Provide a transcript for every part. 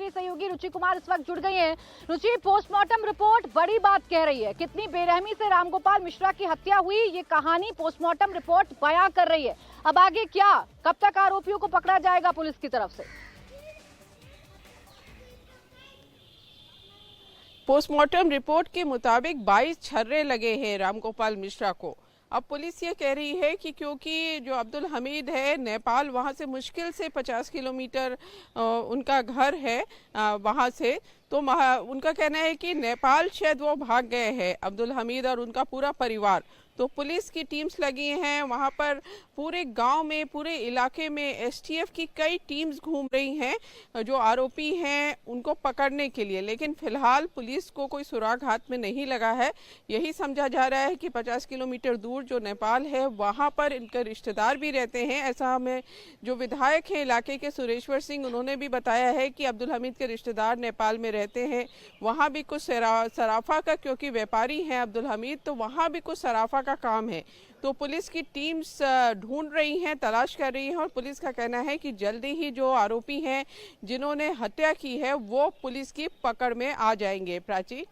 मेरी सहयोगी रुचि कुमार इस वक्त जुड़ गई हैं। रुचि, पोस्टमार्टम रिपोर्ट बड़ी बात कह रही है। कितनी बेरहमी से रामगोपाल मिश्रा की हत्या हुई, ये कहानी पोस्टमार्टम रिपोर्ट बयां कर रही है। अब आगे क्या, कब तक आरोपियों को पकड़ा जाएगा पुलिस की तरफ से? पोस्टमार्टम रिपोर्ट के मुताबिक 22 छर्रे लगे हैं रामगोपाल मिश्रा को। अब पुलिस ये कह रही है कि क्योंकि जो अब्दुल हमीद है नेपाल, वहाँ से मुश्किल से 50 किलोमीटर उनका घर है, वहाँ से तो उनका कहना है कि नेपाल शायद वो भाग गए हैं, अब्दुल हमीद और उनका पूरा परिवार। तो पुलिस की टीम्स लगी हैं वहाँ पर, पूरे गांव में, पूरे इलाके में एसटीएफ की कई टीम्स घूम रही हैं जो आरोपी हैं उनको पकड़ने के लिए। लेकिन फिलहाल पुलिस को कोई सुराग हाथ में नहीं लगा है। यही समझा जा रहा है कि 50 किलोमीटर दूर जो नेपाल है वहाँ पर इनके रिश्तेदार भी रहते हैं। ऐसा हमें जो विधायक हैं इलाके के सुरेश्वर सिंह, उन्होंने भी बताया है कि अब्दुल हमीद के रिश्तेदार नेपाल में रहते हैं। वहाँ भी कुछ सराफा का, क्योंकि व्यापारी हैं अब्दुल हमीद, तो वहाँ भी कुछ सराफा का काम है। तो पुलिस की टीम्स ढूंढ रही हैं, तलाश कर रही हैं और पुलिस का कहना है कि जल्दी ही जो आरोपी हैं जिन्होंने हत्या की है वो पुलिस की पकड़ में आ जाएंगे। प्राची,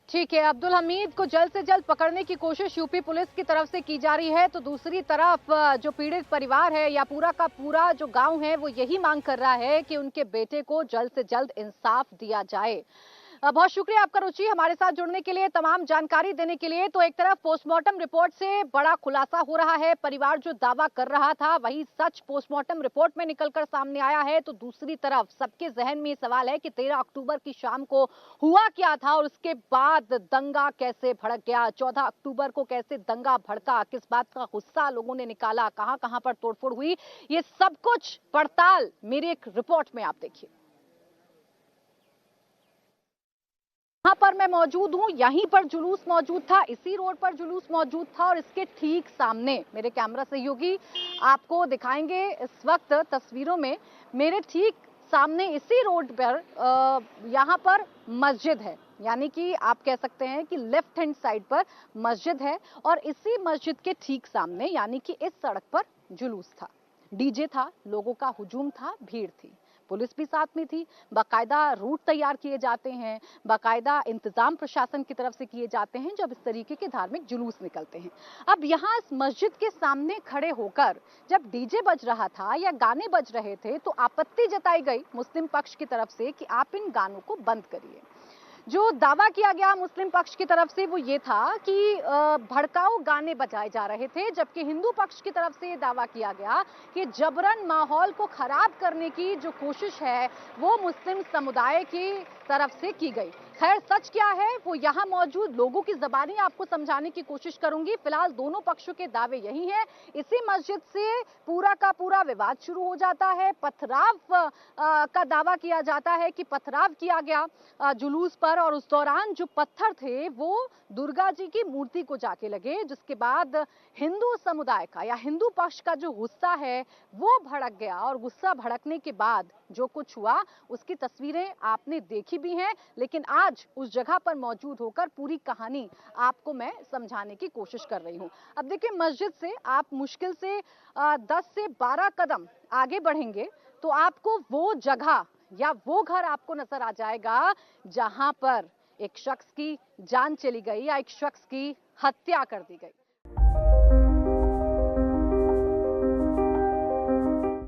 ठीक है, अब्दुल हमीद को जल्द से जल्द पकड़ने की कोशिश यूपी पुलिस की तरफ से की जा रही है, तो दूसरी तरफ जो पीड़ित परिवार है या पूरा का पूरा जो गांव है वो यही मांग कर रहा है कि उनके बेटे को जल्द से जल्द इंसाफ दिया जाए। बहुत शुक्रिया आपका रुचि, हमारे साथ जुड़ने के लिए, तमाम जानकारी देने के लिए। तो एक तरफ पोस्टमार्टम रिपोर्ट से बड़ा खुलासा हो रहा है, परिवार जो दावा कर रहा था वही सच पोस्टमार्टम रिपोर्ट में निकलकर सामने आया है। तो दूसरी तरफ सबके जहन में ये सवाल है कि 13 अक्टूबर की शाम को हुआ क्या था और उसके बाद दंगा कैसे भड़क गया, 14 अक्टूबर को कैसे दंगा भड़का, किस बात का गुस्सा लोगों ने निकाला, कहां कहां पर तोड़फोड़ हुई, ये सब कुछ पड़ताल मेरी एक रिपोर्ट में आप देखिए। यहाँ पर मैं मौजूद हूँ, यहीं पर जुलूस मौजूद था, इसी रोड पर जुलूस मौजूद था और इसके ठीक सामने मेरे कैमरा सहयोगी आपको दिखाएंगे इस वक्त तस्वीरों में, मेरे ठीक सामने इसी रोड पर यहाँ पर मस्जिद है, यानी कि आप कह सकते हैं कि लेफ्ट हैंड साइड पर मस्जिद है और इसी मस्जिद के ठीक सामने यानी कि इस सड़क पर जुलूस था, डीजे था, लोगों का हुजूम था, भीड़ थी, पुलिस भी साथ में थी, बाकायदा रूट तैयार किए जाते हैं, बाकायदा इंतजाम प्रशासन की तरफ से किए जाते हैं जब इस तरीके के धार्मिक जुलूस निकलते हैं। अब यहाँ इस मस्जिद के सामने खड़े होकर जब डीजे बज रहा था या गाने बज रहे थे तो आपत्ति जताई गई मुस्लिम पक्ष की तरफ से कि आप इन गानों को बंद करिए। जो दावा किया गया मुस्लिम पक्ष की तरफ से वो ये था कि भड़काऊ गाने बजाए जा रहे थे, जबकि हिंदू पक्ष की तरफ से ये दावा किया गया कि जबरन माहौल को खराब करने की जो कोशिश है वो मुस्लिम समुदाय की तरफ से की गई। खैर सच क्या है वो यहाँ मौजूद लोगों की ज़बानी आपको समझाने की कोशिश करूंगी। फिलहाल दोनों पक्षों के दावे यही हैं, इसी मस्जिद से पूरा का पूरा विवाद शुरू हो जाता है, पथराव का दावा किया जाता है कि पथराव किया गया जुलूस पर और उस दौरान जो पत्थर थे वो दुर्गा जी की मूर्ति को जाके लगे, जिसके बाद हिंदू समुदाय का या हिंदू पक्ष का जो गुस्सा है वो भड़क गया और गुस्सा भड़कने के बाद जो कुछ हुआ उसकी तस्वीरें आपने देखी भी हैं, लेकिन आज उस जगह पर मौजूद होकर पूरी कहानी आपको मैं समझाने की कोशिश कर रही हूं। अब देखिए, मस्जिद से आप मुश्किल से 10 से 12 कदम आगे बढ़ेंगे तो आपको वो जगह या वो घर आपको नजर आ जाएगा जहां पर एक शख्स की जान चली गई या एक शख्स की हत्या कर दी गई।